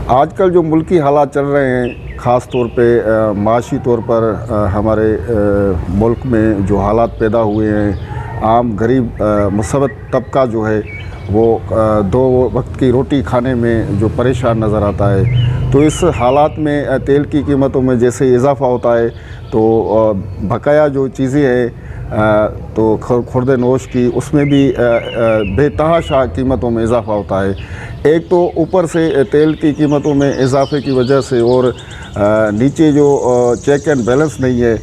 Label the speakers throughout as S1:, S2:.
S1: आजकल जो मुल्की हालात चल रहे हैं, ख़ास तौर पे माशी तौर पर हमारे मुल्क में जो हालात पैदा हुए हैं, आम गरीब मुसव्वत तबका जो है वो दो वक्त की रोटी खाने में जो परेशान नज़र आता है। तो इस हालात में तेल की कीमतों में जैसे इजाफ़ा होता है तो बकाया जो चीज़ें हैं तो खुर्द नोश की, उसमें भी बेतहाशा कीमतों में इजाफ़ा होता है। एक तो ऊपर से तेल की कीमतों में इजाफे की वजह से और नीचे जो चेक एंड बैलेंस नहीं है,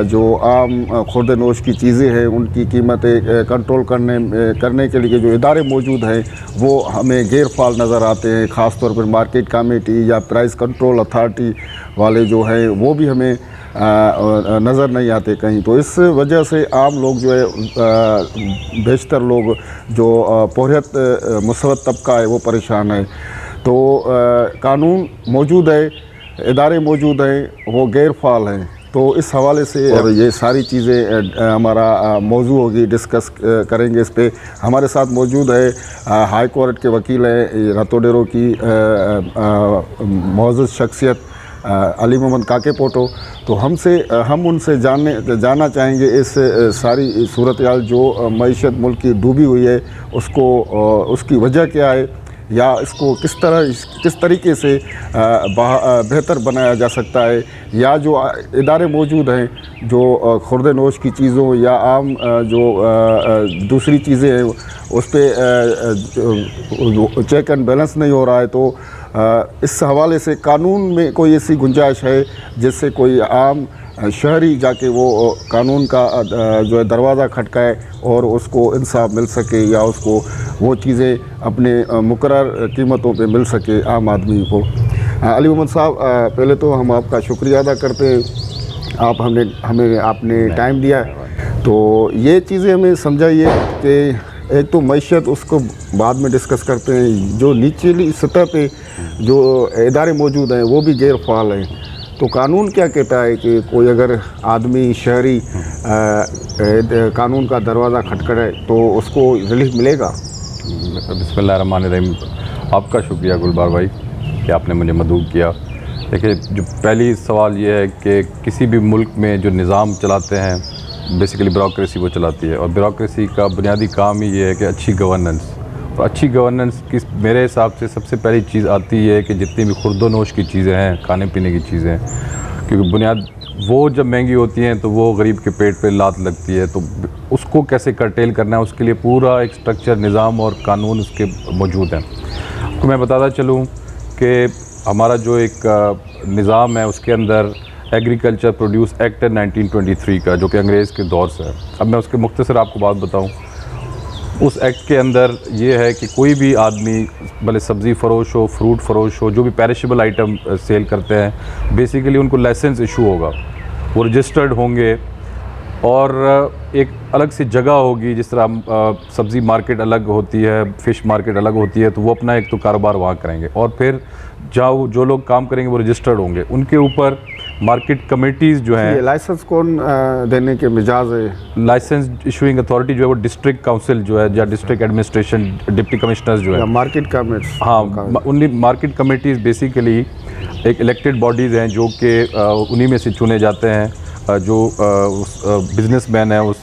S1: जो आम खुर्द नोश की चीज़ें हैं उनकी कीमतें कंट्रोल करने के लिए जो इदारे मौजूद हैं वो हमें गैर फाल नज़र आते हैं। ख़ास तौर पर मार्केट कमेटी या प्राइस कंट्रोल अथॉरिटी वाले जो हैं वो भी हमें नज़र नहीं आते कहीं। तो इस वजह से आम लोग जो है, बेशतर लोग जो पोहरत मुसव्वत तबका है वो परेशान है। तो कानून मौजूद है, इदारे मौजूद हैं, वो गैर फाल हैं। तो इस हवाले से और ये सारी चीज़ें हमारा मौजू होगी, डिस्कस करेंगे इस पे। हमारे साथ मौजूद है हाई कोर्ट के वकील हैं रतोडेरो की मोअज़्ज़ज़ शख्सियत अली मोहम्मद काके पोटो। तो हम उनसे जानना चाहेंगे इस सारी सूरत हाल जो मईशत मुल्क की डूबी हुई है उसकी वजह क्या है, या इसको किस तरीके से बेहतर बनाया जा सकता है, या जो इदारे मौजूद हैं जो खुर्द नोश की चीज़ों या आम जो दूसरी चीज़ें हैं उस पर चेक एंड बैलेंस नहीं हो रहा है। तो इस हवाले से कानून में कोई ऐसी गुंजाइश है जिससे कोई आम शहरी जाके वो कानून का जो है दरवाज़ा खटकाए और उसको इंसाफ मिल सके, या उसको वो चीज़ें अपने मुकर्रर कीमतों पे मिल सके आम आदमी को। अली मोहम्मद साहब, पहले तो हम आपका शुक्रिया अदा करते हैं, हमें आपने टाइम दिया। तो ये चीज़ें हमें समझाइए कि एक तो मईशत, उसको बाद में डिस्कस करते हैं, जो नीचली सतह पे जो इदारे मौजूद हैं वो भी गैर फाल हैं। तो कानून क्या कहता है कि कोई अगर आदमी शहरी कानून का दरवाज़ा खटखटाए तो उसको रिलीफ मिलेगा?
S2: बिस्मिल्लाहिर्रहमानिर्रहीम। आपका शुक्रिया गुलबार भाई कि आपने मुझे मदऊ किया। देखिए, जो पहली सवाल ये है कि किसी भी मुल्क में जो निज़ाम चलाते हैं, बेसिकली ब्यूरोक्रेसी वो चलाती है, और ब्यूरोक्रेसी का बुनियादी काम ही ये है कि अच्छी गवर्नेंस। और अच्छी गवर्नेंस की मेरे हिसाब से सबसे पहली चीज़ आती है कि जितनी भी खुर्दोनोश की चीज़ें हैं, खाने पीने की चीज़ें हैं, क्योंकि बुनियाद वो जब महंगी होती हैं तो वो गरीब के पेट पे लात लगती है। तो उसको कैसे कर्टेल करना है, उसके लिए पूरा एक स्ट्रक्चर, निज़ाम और कानून उसके मौजूद हैं। तो मैं बताता चलूँ कि हमारा जो एक निज़ाम है उसके अंदर एग्रीकल्चर प्रोड्यूस एक्ट है 1923 का, जो कि अंग्रेज़ के दौर से है। अब मैं उसके मुख्तसर आपको बात बताऊं। उस एक्ट के अंदर ये है कि कोई भी आदमी, भले सब्ज़ी फ़रोश हो, फ्रूट फ़रोश हो, जो भी पेरिशेबल आइटम सेल करते हैं, बेसिकली उनको लाइसेंस इशू होगा, वो रजिस्टर्ड होंगे, और एक अलग सी जगह होगी। जिस तरह सब्ज़ी मार्केट अलग होती है, फ़िश मार्केट अलग होती है, तो वो अपना एक तो कारोबार वहाँ करेंगे, और फिर जहाँ जो लोग काम करेंगे वो रजिस्टर्ड होंगे। उनके ऊपर मार्केट कमेटीज़ जो हैं।
S1: लाइसेंस कौन देने के मिजाज है?
S2: लाइसेंस इशूइंग अथॉरिटी जो है वो डिस्ट्रिक्ट काउंसिल जो है, या डिस्ट्रिक्ट एडमिनिस्ट्रेशन, डिप्टी कमिश्नर्स जो है,
S1: मार्केट कमेटीज।
S2: हाँ, उन्हीं मार्केट कमेटीज़ बेसिकली एक इलेक्टेड बॉडीज़ हैं जो कि उन्हीं में से चुने जाते हैं। जो बिजनेसमैन है उस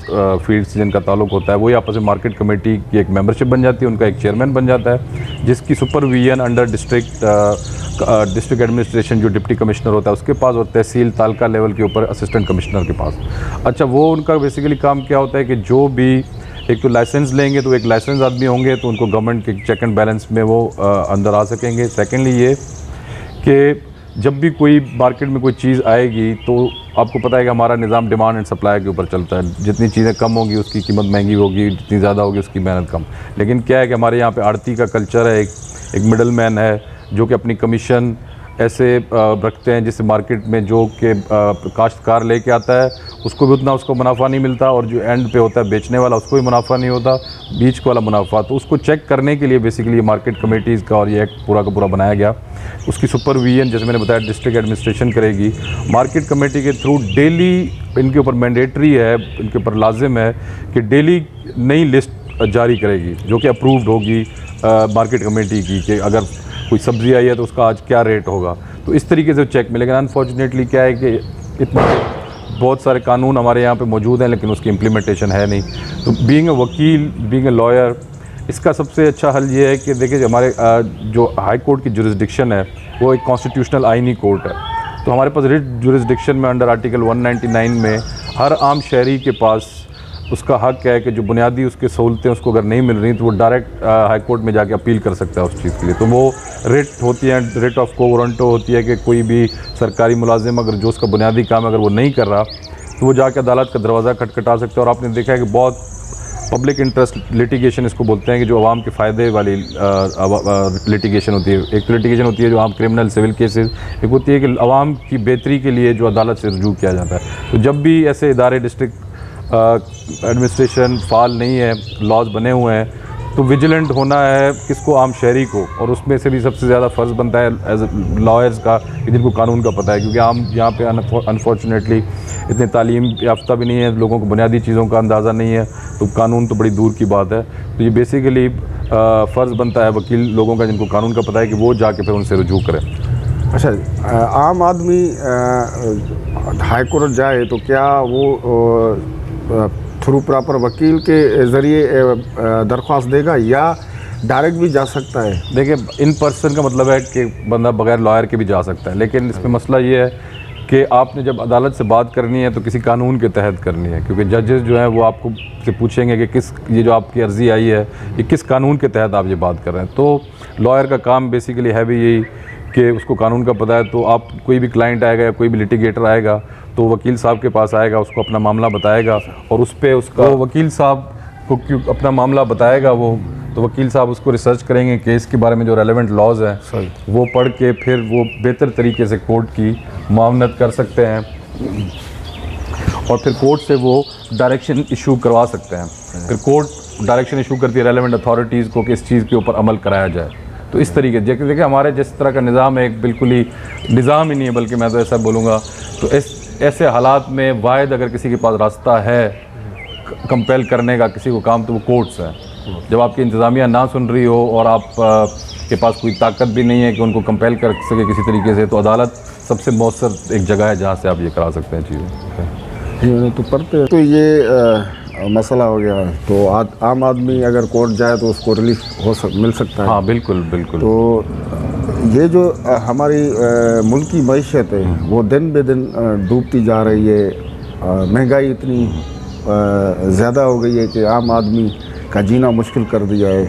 S2: फील्ड से जिनका ताल्लुक़ होता है, वही आपस में मार्केट कमेटी की एक मेंबरशिप बन जाती है, उनका एक चेयरमैन बन जाता है, जिसकी सुपरविजन अंडर डिस्ट्रिक्ट एडमिनिस्ट्रेशन जो डिप्टी कमिश्नर होता है उसके पास, और तहसील तालका लेवल के ऊपर असिस्टेंट कमिश्नर के पास। अच्छा, वो उनका बेसिकली काम क्या होता है कि जो भी एक तो लाइसेंस लेंगे तो एक लाइसेंस आदमी होंगे, तो उनको गवर्नमेंट के चेक एंड बैलेंस में वो अंदर आ सकेंगे। सेकेंडली ये कि जब भी कोई मार्केट में कोई चीज़ आएगी तो आपको पता है कि हमारा निज़ाम डिमांड एंड सप्लाई के ऊपर चलता है। जितनी चीज़ें कम होगी उसकी कीमत महंगी होगी, जितनी ज़्यादा होगी उसकी मेहनत कम। लेकिन क्या है कि हमारे यहाँ पे आड़ती का कल्चर है, एक मिडल मैन है जो कि अपनी कमीशन ऐसे रखते हैं जिससे मार्केट में जो कि काश्तकार लेके आता है उसको भी उतना उसको मुनाफा नहीं मिलता, और जो एंड पे होता है बेचने वाला उसको भी मुनाफा नहीं होता, बीच वाला मुनाफा। तो उसको चेक करने के लिए बेसिकली मार्केट कमेटीज़ का और ये एक्ट पूरा का पूरा बनाया गया। उसकी सुपरविजन, जैसे मैंने बताया, डिस्ट्रिक्ट एडमिनिस्ट्रेशन करेगी। मार्केट कमेटी के थ्रू डेली इनके ऊपर मैंडेटरी है, इनके ऊपर लाजिम है कि डेली नई लिस्ट जारी करेगी जो कि अप्रूव्ड होगी मार्केट कमेटी की, कि अगर कोई सब्ज़ी आई है तो उसका आज क्या रेट होगा, तो इस तरीके से चेक में। लेकिन अनफॉर्चुनेटली क्या है कि इतना बहुत सारे कानून हमारे यहाँ पे मौजूद हैं लेकिन उसकी इम्प्लीमेंटेशन है नहीं। तो बीइंग अ वकील, बीइंग अ लॉयर, इसका सबसे अच्छा हल ये है कि देखिए हमारे जो हाई कोर्ट की जुरिस्डिक्शन है वो एक कॉन्स्टिट्यूशनल आइनी कोर्ट है। तो हमारे पास रिट जुरिस्डिक्शन में अंडर आर्टिकल 199 में हर आम शहरी के पास उसका हक है कि जो बुनियादी उसके सहूलतें उसको अगर नहीं मिल रही तो वो डायरेक्ट हाई कोर्ट में जाके अपील कर सकता है उस चीज़ के लिए। तो वो रिट होती है, रिट ऑफ को वारंटो होती है कि कोई भी सरकारी मुलाजिम अगर जो उसका बुनियादी काम अगर वो नहीं कर रहा तो वो जाके अदालत का दरवाज़ा खटखटा सकता है। और आपने देखा है कि बहुत पब्लिक इंटरेस्ट लिटिगेशन इसको बोलते हैं कि जो आवाम के फ़ायदे वाली लिटिगेशन होती है। एक तो लिटिगेशन होती है जो आम क्रिमिनल सिविल केसेस, एक होती है कि आवाम की बेहतरी के लिए जो अदालत से रुजू किया जाता है। तो जब भी ऐसे इदारे डिस्ट्रिक्ट एडमिनिस्ट्रेशन फाल नहीं है, लॉज बने हुए हैं, तो विजिलेंट होना है किसको, आम शहरी को। और उसमें से भी सबसे ज़्यादा फ़र्ज़ बनता है एज लॉयर्स का कि जिनको कानून का पता है, क्योंकि आम यहाँ पे अनफॉर्चुनेटली इतने तालीम याफ्ता भी नहीं है, लोगों को बुनियादी चीज़ों का अंदाज़ा नहीं है, तो कानून तो बड़ी दूर की बात है। तो ये बेसिकली फ़र्ज़ बनता है वकील लोगों का जिनको कानून का पता है कि वो जाके फिर उनसे रुजू करें।
S1: अच्छा, आम आदमी हाई कोर्ट जाए तो क्या वो थ्रू प्रॉपर वकील के ज़रिए दरख्वास्त देगा या डायरेक्ट भी जा सकता है?
S2: देखिए, इन पर्सन का मतलब है कि बंदा बगैर लॉयर के भी जा सकता है, लेकिन इसमें मसला ये है कि आपने जब अदालत से बात करनी है तो किसी कानून के तहत करनी है, क्योंकि जजेस जो हैं वो आपको से पूछेंगे कि ये जो आपकी अर्ज़ी आई है ये किस कानून के तहत आप ये बात कर रहे हैं। तो लॉयर का काम बेसिकली है भी यही कि उसको कानून का पता है। तो आप कोई भी क्लाइंट आएगा या कोई भी लिटिगेटर आएगा तो वकील साहब के पास आएगा, उसको अपना मामला बताएगा और उस पर उसका वकील साहब को क्यों अपना मामला बताएगा तो वकील साहब उसको रिसर्च करेंगे, केस के बारे में जो रेलेवेंट लॉज हैं वो पढ़ के फिर वो बेहतर तरीके से कोर्ट की मामनत कर सकते हैं और फिर कोर्ट से वो डायरेक्शन इशू करवा सकते हैं। फिर कोर्ट डायरेक्शन इशू करती है रेलेवेंट अथॉरिटीज़ को कि इस चीज़ के ऊपर अमल कराया जाए। तो इस तरीके देखिए हमारे जिस तरह का निज़ाम है एक बिल्कुल ही निज़ाम ही नहीं है, बल्कि मैं तो ऐसा बोलूँगा। तो ऐसे हालात में वाहिद अगर किसी के पास रास्ता है कंपेल करने का किसी को काम, तो वो कोर्ट्स है। जब आपकी इंतज़ामिया ना सुन रही हो और आप के पास कोई ताकत भी नहीं है कि उनको कंपेल कर सके किसी तरीके से, तो अदालत सबसे मौसर एक जगह है जहाँ से आप ये करा सकते हैं चीज़ें।
S1: तो पढ़ते तो ये मसला हो गया। तो आम आदमी अगर कोर्ट जाए तो उसको रिलीफ मिल सकता है।
S2: हाँ बिल्कुल बिल्कुल।
S1: तो ये जो हमारी मुल्क की मईशत है वो दिन बे दिन डूबती जा रही है। महंगाई इतनी ज़्यादा हो गई है कि आम आदमी का जीना मुश्किल कर दिया है।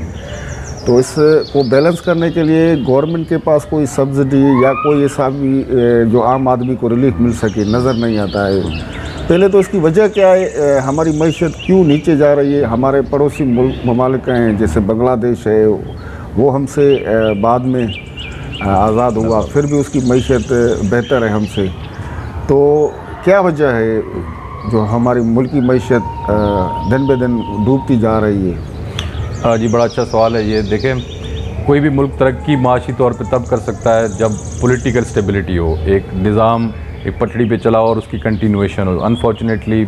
S1: तो इसको बैलेंस करने के लिए गवर्नमेंट के पास कोई सब्सिडी या कोई ऐसा भी जो आम आदमी को रिलीफ मिल सके नज़र नहीं आता है। पहले तो इसकी वजह क्या है, हमारी मईशत क्यों नीचे जा रही है? हमारे पड़ोसी ममालिक हैं जैसे बांग्लादेश है, वो हमसे बाद में आज़ाद हुआ, फिर भी उसकी मईशत बेहतर है हमसे। तो क्या वजह है जो हमारी मुल्क की मईशत दिन बे दिन डूबती जा रही है?
S2: जी बड़ा अच्छा सवाल है ये। देखें, कोई भी मुल्क तरक्की माशी तौर पे तब कर सकता है जब पॉलिटिकल स्टेबिलिटी हो, एक निज़ाम एक पटड़ी पे चला और उसकी कंटिन्यूएशन हो। अनफॉर्चुनेटली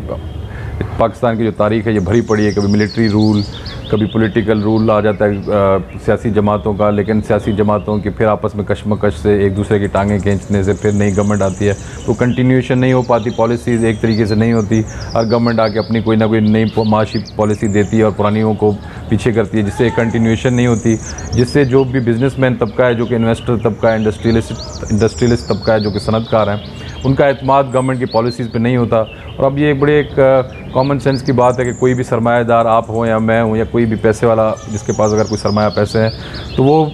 S2: पाकिस्तान की जो तारीख़ है ये भरी पड़ी है, कभी मिलिट्री रूल, कभी पॉलिटिकल रूल आ जाता है सियासी जमातों का, लेकिन सियासी जमातों के फिर आपस में कशमकश से एक दूसरे की टांगें खींचने से फिर नई गवर्नमेंट आती है तो कंटिन्यूएशन नहीं हो पाती, पॉलिसीज़ एक तरीके से नहीं होती। हर गवर्नमेंट आके अपनी कोई ना कोई नई माशी पॉलिसी देती है और पुरानियों को पीछे करती है, जिससे एक कंटिन्यूएशन नहीं होती, जिससे जो भी बिजनेसमैन तबका है, जो कि इन्वेस्टर तबका है, इंडस्ट्रियलिस्ट तबका है, जो कि सनतकार हैं, उनका एतमाद गवर्नमेंट की पॉलिसीज़ पे नहीं होता। और अब ये बड़े एक कॉमन सेंस की बात है कि कोई भी सरमायादार आप हो या मैं हूँ या कोई भी पैसे वाला जिसके पास अगर कोई सरमाया पैसे हैं तो वो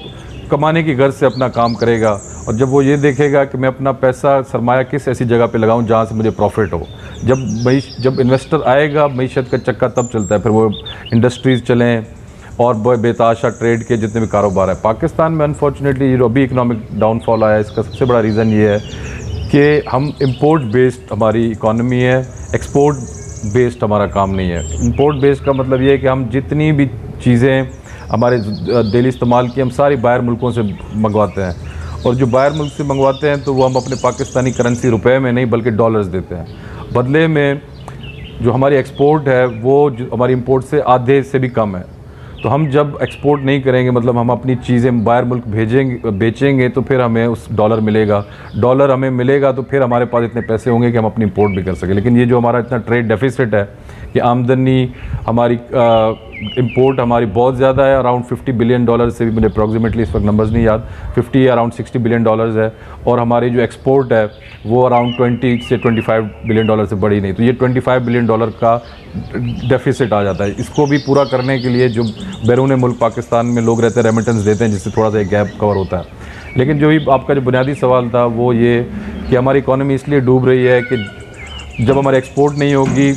S2: कमाने की गर्ज से अपना काम करेगा। और जब वो ये देखेगा कि मैं अपना पैसा सरमाया किस ऐसी जगह पे लगाऊं जहाँ से मुझे प्रॉफिट हो, जब इन्वेस्टर आएगा मईशत का चक्का तब चलता है, फिर वो इंडस्ट्रीज़ चलें और बेताशा ट्रेड के जितने भी कारोबार है। पाकिस्तान में अनफॉर्चुनेटली जो अभी इकनॉमिक डाउनफॉल आया है इसका सबसे बड़ा रीज़न ये है कि हम इंपोर्ट बेस्ड हमारी इकॉनमी है, एक्सपोर्ट बेस्ड हमारा काम नहीं है। इंपोर्ट बेस्ड का मतलब ये है कि हम जितनी भी चीज़ें हमारे डेली इस्तेमाल की हम सारी बाहर मुल्कों से मंगवाते हैं, और जो बाहर मुल्क से मंगवाते हैं तो वो हम अपने पाकिस्तानी करेंसी रुपए में नहीं बल्कि डॉलर्स देते हैं। बदले में जो हमारी एक्सपोर्ट है वो जो हमारी इंपोर्ट से आधे से भी कम है। तो तो हम जब एक्सपोर्ट नहीं करेंगे, मतलब हम अपनी चीज़ें बाहर मुल्क बेचेंगे तो फिर हमें उस डॉलर मिलेगा, डॉलर हमें मिलेगा तो फिर हमारे पास इतने पैसे होंगे कि हम अपनी इंपोर्ट भी कर सकें। लेकिन ये जो हमारा इतना ट्रेड डेफिसिट है कि आमदनी हमारी इंपोर्ट हमारी बहुत ज़्यादा है, अराउंड $50 बिलियन से भी, मुझे अप्रॉक्सीमेटली इस वक्त नंबर्स नहीं याद, 50 या अराउंड $60 बिलियन है, और हमारी जो एक्सपोर्ट है वो अराउंड 20 से $25 बिलियन से बढ़ी नहीं। तो ये $25 बिलियन का डेफिसिट आ जाता है। इसको भी पूरा करने के लिए जो बैरून मुल्क पाकिस्तान में लोग रहते हैं रेमिटेंस देते हैं, जिससे थोड़ा सा एक गैप कवर होता है। लेकिन जो ही आपका जो बुनियादी सवाल था वो ये कि हमारी इकॉनमी इसलिए डूब रही है कि जब हमारी एक्सपोर्ट नहीं होगी,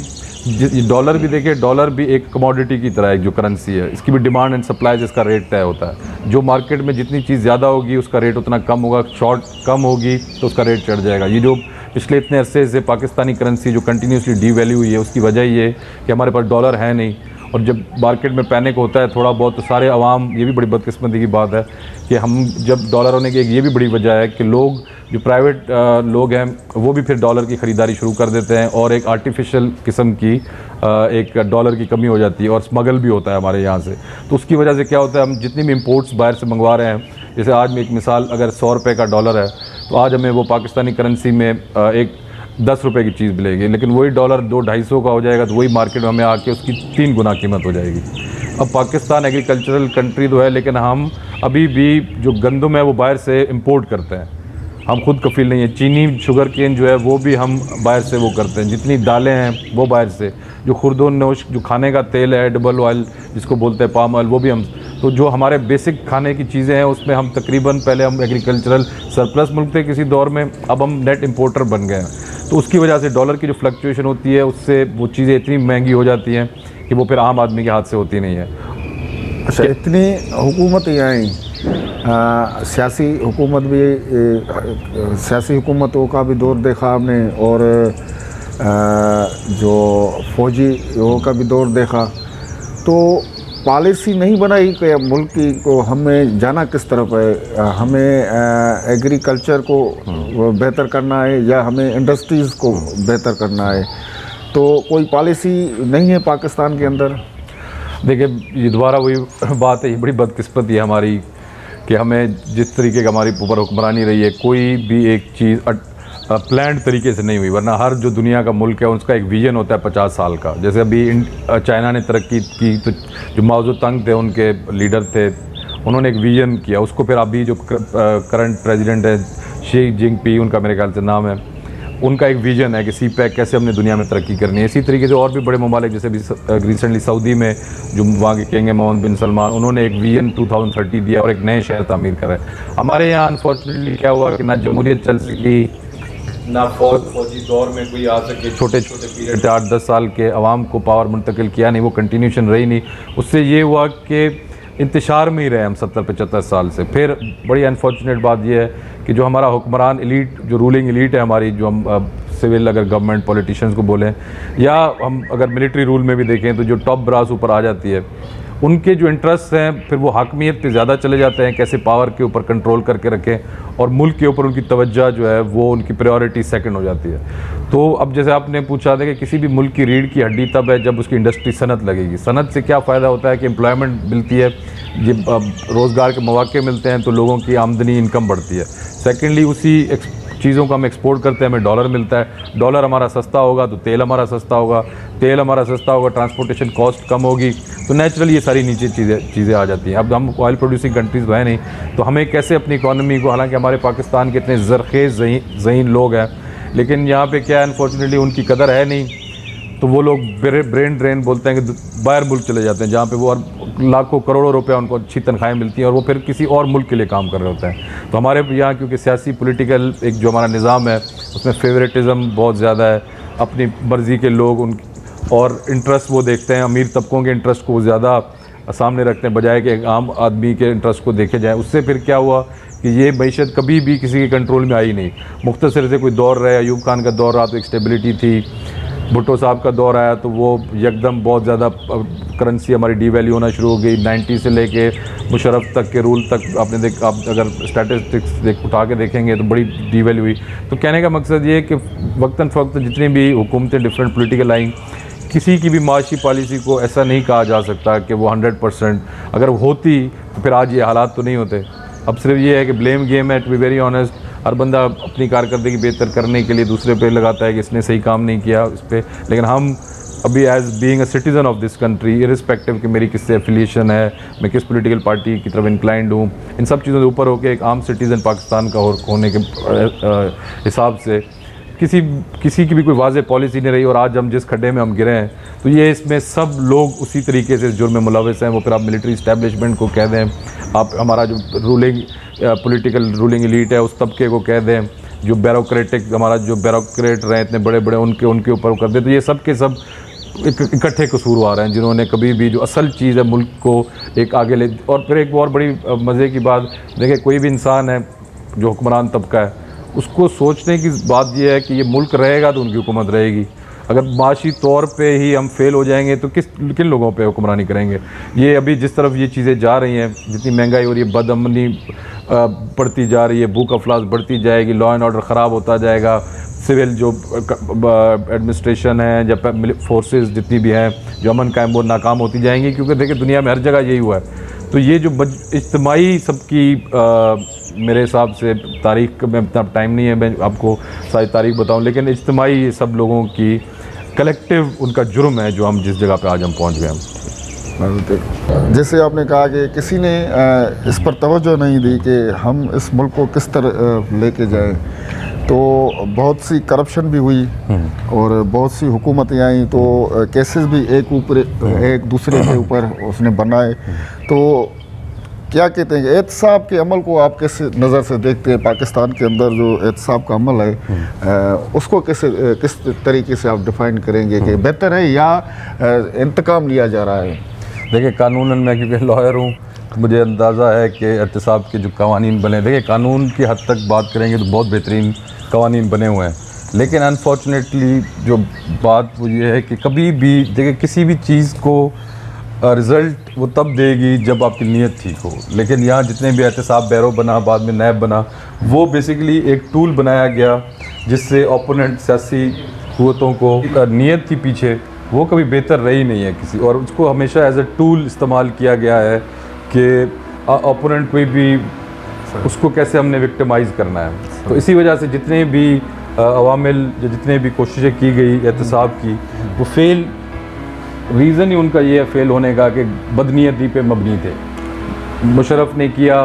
S2: डॉलर भी देखिए, डॉलर भी एक कमोडिटी की तरह है, जो करेंसी है, इसकी भी डिमांड एंड सप्लाई, जिसका रेट तय होता है। जो मार्केट में जितनी चीज़ ज़्यादा होगी उसका रेट उतना कम होगा, शॉर्ट कम होगी तो उसका रेट चढ़ जाएगा। ये जो पिछले इतने अरसे से पाकिस्तानी करेंसी जो कंटिन्यूसली डीवैल्यू हुई है, उसकी वजह ये कि हमारे पास डॉलर है नहीं, और जब मार्केट में पैनिक होता है थोड़ा बहुत तो सारे अवाम, ये भी बड़ी बदकिस्मती की बात है कि हम जब डॉलर होने की एक ये भी बड़ी वजह है कि लोग जो प्राइवेट लोग हैं वो भी फिर डॉलर की ख़रीदारी शुरू कर देते हैं, और एक आर्टिफिशियल किस्म की एक डॉलर की कमी हो जाती है, और स्मगल भी होता है हमारे यहाँ से। तो उसकी वजह से क्या होता है, हम जितनी भी इंपोर्ट्स बाहर से मंगवा रहे हैं, जैसे आज में एक मिसाल, अगर 100 रुपये का डॉलर है तो आज हमें वो पाकिस्तानी करेंसी में एक 10 रुपये की चीज़ मिलेगी, लेकिन वही डॉलर 200-250 का हो जाएगा तो वही मार्केट में हमें आके उसकी 3 गुना कीमत हो जाएगी। अब पाकिस्तान एग्रीकल्चरल कंट्री तो है, लेकिन हम अभी भी जो गंदम है वो बाहर से इंपोर्ट करते हैं, हम खुद कफील नहीं है। चीनी, शुगर केन जो है वो भी हम बाहर से वो करते हैं, जितनी दालें हैं वो बाहर से, जो खुर्दोनोश जो खाने का तेल है, एडिबल ऑयल जिसको बोलते हैं, पाम ऑयल, वो भी हम। तो जो हमारे बेसिक खाने की चीज़ें हैं उसमें हम तकरीबन, पहले हम एग्रीकल्चरल सरप्लस मुल्क थे किसी दौर में, अब हम नेट इंपोर्टर बन गए हैं। तो उसकी वजह से डॉलर की जो फ्लक्चुएशन होती है उससे वो चीज़ें इतनी महंगी हो जाती हैं कि वो फिर आम आदमी के हाथ से होती नहीं है।
S1: अच्छा, इतनी हुकूमतें आई, सियासी हुकूमत भी, सियासी हुकूमतों का भी दौर देखा आपने, और जो फौजी वो का भी दौर देखा, तो पॉलिसी नहीं बनाई कि मुल्क की को हमें जाना किस तरफ है, हमें एग्रीकल्चर को बेहतर करना है या हमें इंडस्ट्रीज़ को बेहतर करना है, तो कोई पॉलिसी नहीं है पाकिस्तान के अंदर।
S2: देखिए, ये दोबारा वही बात है, ये बड़ी बदकिस्मती है हमारी कि हमें जिस तरीके की हमारी ऊपर हुक्मरानी रही है, कोई भी एक चीज़ प्लान्ड तरीके से नहीं हुई, वरना हर जो दुनिया का मुल्क है उसका एक विजन होता है 50 साल का। जैसे अभी चाइना ने तरक्की की, तो जो माओ त्से थे, उनके लीडर थे, उन्होंने एक विजन किया, उसको फिर अभी जो करंट प्रेसिडेंट है शी जिनपिंग, उनका मेरे ख्याल से नाम है, उनका एक विजन है कि CPEC कैसे हमने दुनिया में तरक्की करनी है। इसी तरीके से और भी बड़े ममालिक, जैसे भी रिसेंटली सऊदी में जो वहाँ के किंग मोहम्मद बिन सलमान, उन्होंने एक विजन 2030 दिया और एक नए शहर तामीर करा है। हमारे यहाँ अनफॉर्चुनेटली क्या हुआ कि ना जमहूरियत चल सकी, ना फौजी दौर में कोई आ सके, छोटे छोटे पीरियड थे, 8-10 साल के, अवाम को पावर मुंतकिल किया नहीं, वो कंटिन्यूशन रही नहीं। उससे ये हुआ कि इंतशार में ही रहे हम 70-75 साल से। फिर बड़ी अनफॉर्चुनेट बात यह है कि जो हमारा हुक्मरान एलीट, जो रूलिंग एलीट है हमारी, जो हम सिविल अगर गवर्नमेंट पॉलिटिशियंस को बोलें, या हम अगर मिलिट्री रूल में भी देखें, तो जो टॉप ब्रास ऊपर आ जाती है, उनके जो इंटरेस्ट हैं फिर वो हाकमियत पे ज़्यादा चले जाते हैं, कैसे पावर के ऊपर कंट्रोल करके रखें, और मुल्क के ऊपर उनकी तवज्जो जो है वो उनकी प्रायोरिटी सेकंड हो जाती है। तो अब जैसे आपने पूछा था कि किसी भी मुल्क की रीढ़ की हड्डी तब है जब उसकी इंडस्ट्री सनत लगेगी। सनत से क्या फ़ायदा होता है कि एम्प्लॉयमेंट मिलती है, ये रोज़गार के मौके मिलते हैं, तो लोगों की आमदनी, इनकम बढ़ती है। सेकेंडली, उसी चीज़ों को हम एक्सपोर्ट करते हैं, हमें डॉलर मिलता है, डॉलर हमारा सस्ता होगा तो तेल हमारा सस्ता होगा, तेल हमारा सस्ता होगा, ट्रांसपोर्टेशन कॉस्ट कम होगी, तो नेचुरली ये सारी नीचे चीज़ें आ जाती हैं। अब हम ऑयल प्रोड्यूसिंग कंट्रीज़ तो है नहीं, तो हमें कैसे अपनी इकॉनमी को, हालांकि हमारे पाकिस्तान के इतने ज़रखेज़ ज़हीन लोग हैं, लेकिन यहाँ पे क्या है, अनफॉर्चुनेटली उनकी कदर है नहीं, तो वो लोग ब्रेन ड्रेन बोलते हैं कि बाहर मुल्क चले जाते हैं, जहाँ पे वो लाखों करोड़ों रुपए उनको अच्छी तनख्वाहें मिलती हैं, और वो फिर किसी और मुल्क के लिए काम कर रहे होते हैं। तो हमारे यहाँ क्योंकि सियासी पॉलिटिकल एक जो हमारा निज़ाम है उसमें फेवरेटिज़म बहुत ज़्यादा है, अपनी मर्ज़ी के लोग उन और इंटरेस्ट वो देखते हैं, अमीर तबकों के इंटरेस्ट को ज़्यादा सामने रखते हैं बजाय कि आम आदमी के इंटरेस्ट को देखे जाए। उससे फिर क्या हुआ कि ये मईशत कभी भी किसी के कंट्रोल में आई नहीं। मुख्तसर से कोई दौर रहा, अयूब खान का दौर रहा तो एक स्टेबिलिटी थी, भुट्टो साहब का दौर आया तो वो यकदम बहुत ज़्यादा करेंसी हमारी डीवैल्यू होना शुरू हो गई। 90 से लेके मुशर्रफ तक के रूल तक आपने आप अगर स्टैटिस्टिक्स उठा के देखेंगे तो बड़ी डीवैल्यू हुई। तो कहने का मकसद ये है कि वक्तन फ़वक्त जितनी भी हुकूमतें डिफरेंट पॉलिटिकल आई, किसी की भी माशी पॉलिसी को ऐसा नहीं कहा जा सकता कि वो 100%, अगर होती तो फिर आज ये हालात तो नहीं होते। अब सिर्फ ये है कि ब्लेम गेम है, टू बी वेरी ऑनेस्ट। हर बंदा अपनी कारकर्दगी बेहतर करने के लिए दूसरे पे लगाता है कि इसने सही काम नहीं किया इस पर। लेकिन हम अभी as being a citizen of this country, irrespective कि मेरी किससे एफिलिएशन है, मैं किस पॉलिटिकल पार्टी की तरफ इंक्लाइंड हूँ, इन सब चीज़ों से ऊपर होकर एक आम सिटीज़न पाकिस्तान का होने के हिसाब से किसी की भी कोई वाज़ेह पॉलिसी नहीं रही और आज हम जिस खड्डे में हम गिरे हैं, तो ये इसमें सब लोग उसी तरीके से जुर्म में मुलविस हैं। वो फिर आप मिलिट्री इस्टेब्लिशमेंट को कह दें, आप हमारा जो पॉलिटिकल रूलिंग एलीट है उस तबके को कह दें, जो ब्यूरोक्रेटिक हमारा जो ब्यूरोक्रेट रहे इतने बड़े बड़े उनके ऊपर कर दें, तो ये सब के सब इकट्ठे कसूरवार हैं जिन्होंने कभी भी जो असल चीज़ है मुल्क को एक आगे ले। और फिर एक और बड़ी मज़े की बात, देखिए कोई भी इंसान है जो हुक्मरान तबका है, उसको सोचने की बात यह है कि ये मुल्क रहेगा तो उनकी हुकूमत रहेगी। अगर माशी तौर पे ही हम फेल हो जाएंगे तो किन लोगों पे हुक्मरानी करेंगे। ये अभी जिस तरफ ये चीज़ें जा रही हैं, जितनी महंगाई हो रही है, बदअमनी बढ़ती जा रही है, भूख अफलास बढ़ती जाएगी, लॉ एंड ऑर्डर ख़राब होता जाएगा, सिविल जो एडमिनिस्ट्रेशन है या फोर्सेस जितनी भी हैं जो अमन कायम वो नाकाम होती जाएंगी, क्योंकि देखिए दुनिया में हर जगह यही हुआ है। तो ये जो इज्तिमाई सबकी मेरे हिसाब से तारीख़ में इतना टाइम नहीं है मैं आपको सारी तारीख़ बताऊं, लेकिन इज्तिमाई सब लोगों की कलेक्टिव उनका जुर्म है जो हम जिस जगह पे आज हम पहुंच गए हैं।
S1: जैसे आपने कहा कि किसी ने इस पर तवज्जो नहीं दी कि हम इस मुल्क को किस तरह लेके जाएं, तो बहुत सी करप्शन भी हुई और बहुत सी हुकूमतें आई, तो केसेस भी एक दूसरे के ऊपर उसने बनाए। तो क्या कहते हैं एहतसाब के अमल को आप कैसे नज़र से देखते हैं? पाकिस्तान के अंदर जो एहतसाब का अमल है उसको किस तरीके से आप डिफ़ाइन करेंगे कि बेहतर है या इंतकाम लिया जा रहा है?
S2: देखिए कानूनन मैं क्योंकि लॉयर हूँ, मुझे अंदाज़ा है कि एहतसाब के जो कवानीन बने, देखिए कानून की हद तक बात करेंगे तो बहुत बेहतरीन कवानीन बने हुए हैं, लेकिन अनफॉर्चुनेटली जो बात वो ये है कि कभी भी देखिए किसी भी चीज़ को रिज़ल्ट वो तब देगी जब आपकी नीयत ठीक हो। लेकिन यहाँ जितने भी एहतसाब बैरो बना, बाद में नैब बना, वो बेसिकली एक टूल बनाया गया जिससे ओपोनेंट सियासी क़ुव्वतों को नीयत थी पीछे, वो कभी बेहतर रही नहीं है किसी, और उसको हमेशा एज ए टूल इस्तेमाल किया गया है कि ओपोनेंट कोई भी उसको कैसे हमने विक्टिमाइज़ करना है। तो इसी वजह से जितने भी अवामिल या जितने भी कोशिशें की गई एहतसाब की, वो फेल, रीज़न ही उनका ये है फेल होने का कि बदनीयती पे मबनी थे। मुशर्रफ ने किया,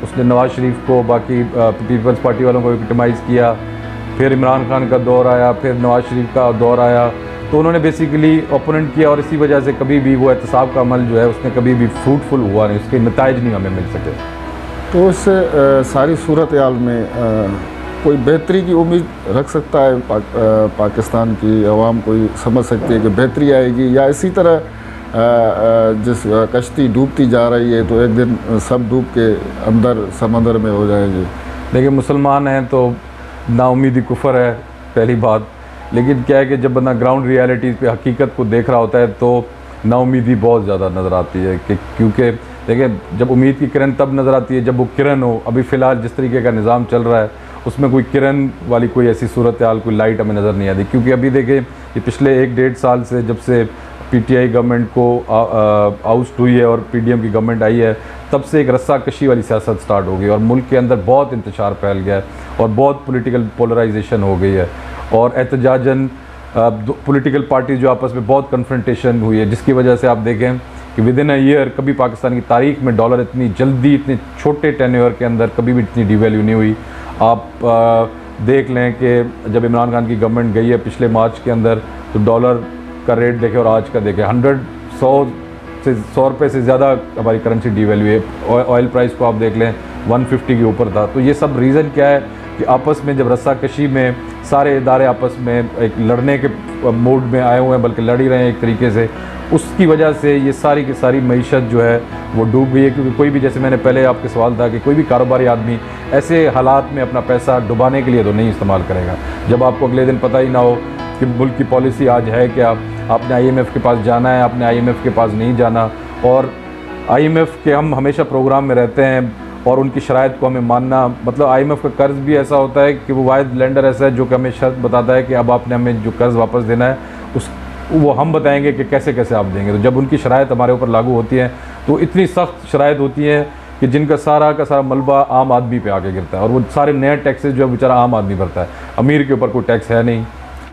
S2: उसने नवाज़ शरीफ को, बाकी पीपल्स पार्टी वालों को विक्टिमाइज़ किया, फिर इमरान खान का दौर आया, फिर नवाज़ शरीफ का दौर आया, तो उन्होंने बेसिकली ओपोनेंट किया, और इसी वजह से कभी भी वो एहतसाब का अमल जो है उसने कभी भी फ्रूटफुल हुआ नहीं, उसके नताइज नहीं हमें मिल सके।
S1: तो इस सारी सूरत हाल में कोई बेहतरी की उम्मीद रख सकता है पाकिस्तान की आवाम? कोई समझ सकती है कि बेहतरी आएगी, या इसी तरह जिस कश्ती डूबती जा रही है तो एक दिन सब डूब के अंदर समंदर में हो जाएंगे?
S2: देखिए मुसलमान हैं तो नाउमीदी कुफर है पहली बात, लेकिन क्या है कि जब बंदा ग्राउंड रियलिटीज़ पे हकीकत को देख रहा होता है तो नाउमीदी बहुत ज़्यादा नज़र आती है कि क्योंकि देखिए जब उम्मीद की किरण तब नज़र आती है जब वो किरण हो। अभी फ़िलहाल जिस तरीके का निज़ाम चल रहा है उसमें कोई किरण वाली कोई ऐसी सूरत हाल, कोई लाइट हमें नज़र नहीं आती, क्योंकि अभी देखिए ये पिछले 1-1.5 साल से जब से पीटीआई गवर्नमेंट को आउस्ट हुई है और पीडीएम की गवर्नमेंट आई है, तब से एक रस्सा कशी वाली सियासत स्टार्ट हो गई और मुल्क के अंदर बहुत इंतशार फैल गया है और बहुत पॉलिटिकल पोलराइजेशन हो गई है, और एहतजाजन पॉलिटिकल पार्टीज जो आपस में बहुत कन्फ्रंटेशन हुई है, जिसकी वजह से आप देखें कि विद इन अ ईयर कभी पाकिस्तान की तारीख में डॉलर इतनी जल्दी, इतने छोटे टेन्योर के अंदर कभी भी इतनी डिवैल्यू नहीं हुई। आप देख लें कि जब इमरान खान की गवर्नमेंट गई है पिछले मार्च के अंदर, तो डॉलर का रेट देखें और आज का देखें, 100 रुपये से ज़्यादा हमारी करेंसी डिवैल्यू है। ऑयल प्राइस को आप देख लें 150 के ऊपर था। तो ये सब रीज़न क्या है कि आपस में जब रस्साकशी में सारे इदारे आपस में एक लड़ने के मूड में आए हुए हैं, बल्कि लड़ ही रहे हैं एक तरीके से, उसकी वजह से ये सारी की सारी मईशत जो है वो डूब गई है। क्योंकि कोई भी, जैसे मैंने पहले आपके सवाल था कि कोई भी कारोबारी आदमी ऐसे हालात में अपना पैसा डुबाने के लिए तो नहीं इस्तेमाल करेगा जब आपको अगले दिन पता ही ना हो कि मुल्क की पॉलिसी आज है क्या, आपने IMF के पास जाना है, आपने IMF के पास नहीं जाना। और IMF के हम हमेशा प्रोग्राम में रहते हैं और उनकी शराइत को हमें मानना, मतलब IMF का कर्ज़ भी ऐसा होता है कि वो वाहिद लेंडर ऐसा है जो कि हमें शर्त बताता है कि अब आपने हमें जो कर्ज़ वापस देना है वो हम बताएंगे कि कैसे कैसे आप देंगे। तो जब उनकी शराइत हमारे ऊपर लागू होती है तो इतनी सख्त शराइत होती है कि जिनका सारा का सारा मलबा आम आदमी पे आके गिरता है, और वो सारे नए टैक्सेस जो है बेचारा आम आदमी भरता है। अमीर के ऊपर कोई टैक्स है नहीं,